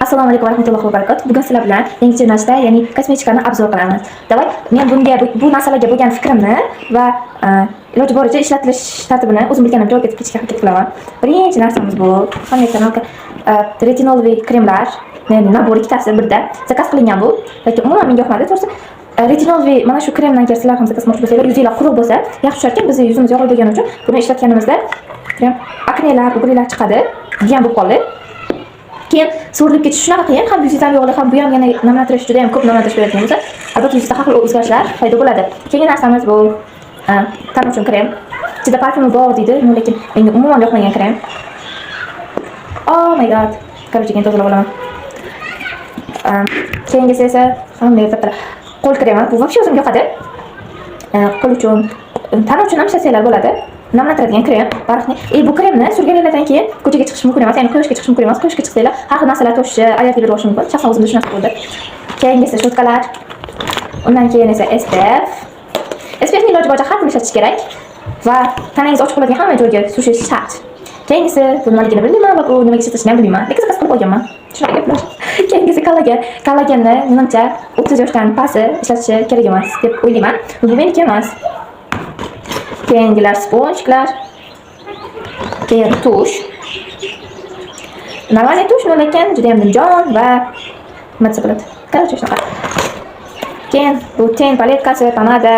Assalomu alaykum va rahmatullohi va barakatuh. Bugun sizlar bilan yangi yo'nalishda, ya'ni kosmetikani obzor qilamiz. Davay, men bu narsalarga bo'lgan fikrimni va iloji boricha ishlatilish tartibini o'zim bilganimcha o'rgatib ketishga harakat qilaman. Birinchi narsamiz bu qanday retinolli kremlar. Men nabor ikkitasi birda zakaz qilingan bu. Lekin umuman menga yoqmadi. To'g'risi, retinolli mana shu kremdan keyin sizlar ham zakaz qilmoqchi bo'lsanglar, yuzinglar quruq bo'lsa, yaxshi tusharkan. Biz yuzimiz yog'li bo'lgani uchun buni ishlatganimizda krem aknelar, ugrilar chiqadi. Degan bo'lib qoldi. Keyin so'rilib ketish shunaqa qiyin, ham yuzingizdan yog'li, ham bu ham yana namlantirish juda ham ko'p namlantirish beradigan bo'lsa, albatta yuzda har xil o'zgarishlar paydo bo'ladi. Keyingi narsamiz bu tan uchun krem. Ichida parfyumi bor deydi, lekin menga umuman yoqmagan krem. Oh my god. Короче, endi tozalab olaman. Keyingisi esa qanday qo'l kremi. Bu вообще o'zimga yoqadi. Qo'l uchun, tan uchun ham ishlatsangiz bo'ladi. Namlantiradigan krem, barxni. Bu kremni surganingizdan keyin ko'chaga chiqish mumkin emas, ya'ni quyoshga chiqish mumkin emas. Quyoshga chiqsanglar har xil narsalar toshishi, allergiya berib olishi mumkin. Shaxsan o'zimda shu narsa bo'ldi. Keyingisi shotkalar. Undan keyin esa SPF. SPF ni iloji boricha har kuni ishlatish kerak va tanangiz ochiq bo'ladigan hamma joyga surishingiz shart. Keyingisi bu nimaligini bilmayman va bu nimaga ishlatishni ham bilmayman. Lekin zakaz qilib qo'yganman. Shunaqa gaplar. Keyingisi kollagen. Kollagenni menimcha 30 yoshdan pasti ishlatishi kerak emas deb o'ylayman. Bu meniki emas. Keyingilar sponjlar. Keyin tush. Normalniy tush, lekin juda ham nimjon va nima desa bo'ladi. Короче, shunaqa. Keyin bu ten paletkasi, pomada,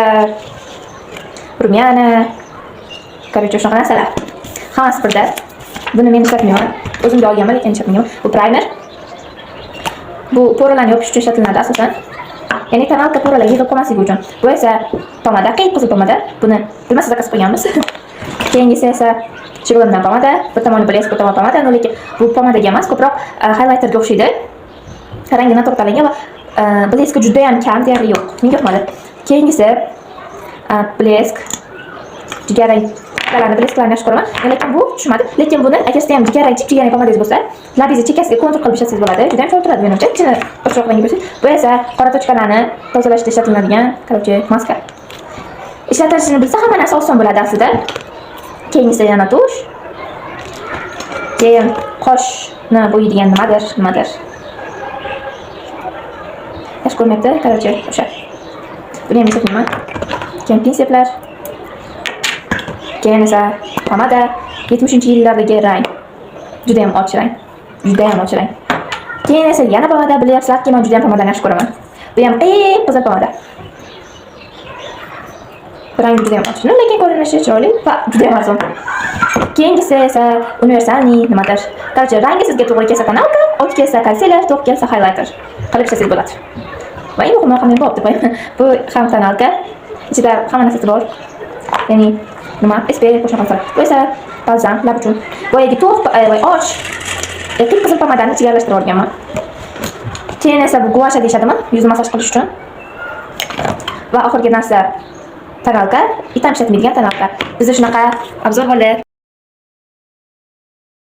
rumyana. Короче, shunaqa narsalar. Hammasi birda. Buni men ishlatmayman. O'zimga olganman, lekin ishlatmayman. Bu primer. Bu poralarni yopish uchun ishlatiladi asosan. Ya'ni tonalka poralar yig'ib qolmasligi uchun. Bu esa pomada, qizil pomada. Buni bilmasa zakaz qo'yganmiz. Keyingisi esa Chig'limdan pomada, bir tomoni blesk, bir tomoni pomada, lekin bu pomadaga emas, ko'proq highlighterga o'xshaydi. Rangini to'xtalangan va bleski juda ham kam, deyarli yo'q. Menga yoqmadi. Keyingisi blesk. Jigarrang blesklarni yaxshi ko'raman. Lekin bu tushmadi. Lekin buni agar sizda ham jigarrang chip-jigarrang pomadangiz bo'lsa, labingizni chekkasiga kontur qilib ishlatsangiz bo'ladi. Juda ham chiroyli turadi menimcha. Ichini ochroq rangga bo'lsa. Bu esa qora tochkalarni tozalashda ishlatiladigan, короче, maska. Ishlatilishini bilsa hamma narsa oson bo'ladi aslida. Keyingisi yana tush. Keyin qoshni bo'yaydigan nimadir. Yaxshi ko'rinmayapti, короче, o'sha. Buni ham ishlatmayman. Keyin pinseplar. Keyin esa pomada, 70-yillardagi rang. Juda ham och rang. Keyin esa yana pomada, bilyapsizlarki, men juda ham pomadani yaxshi ko'raman. Bu ham qizil pomada. Rangi juda ham och, lekin ko'rinishi chiroyli va juda ham arzon. Keyingisi esa universalniy nimadir. Короче, rangi sizga to'g'ri kelsa tonalka, och kelsa konsiler, to'q kelsa highlighter. Qilib ishlasangiz bo'ladi. Va eng muhimi qanday bo'lib deb bu ham tonalka. Ichida hamma narsasi bor. Ya'ni nima? SPF qo'shgan qilsa. Bu esa balzam lab uchun. Boyagi to'q va och qizil pomadani ichiga aralashtirib olganman. Keyin esa bu guasha deyishadimi? Yuzni masaj qilish uchun. Va oxirgi narsa tonalka, itam ishlatmaydigan tonalka. Bizda shunaqa obzor bo'ldi.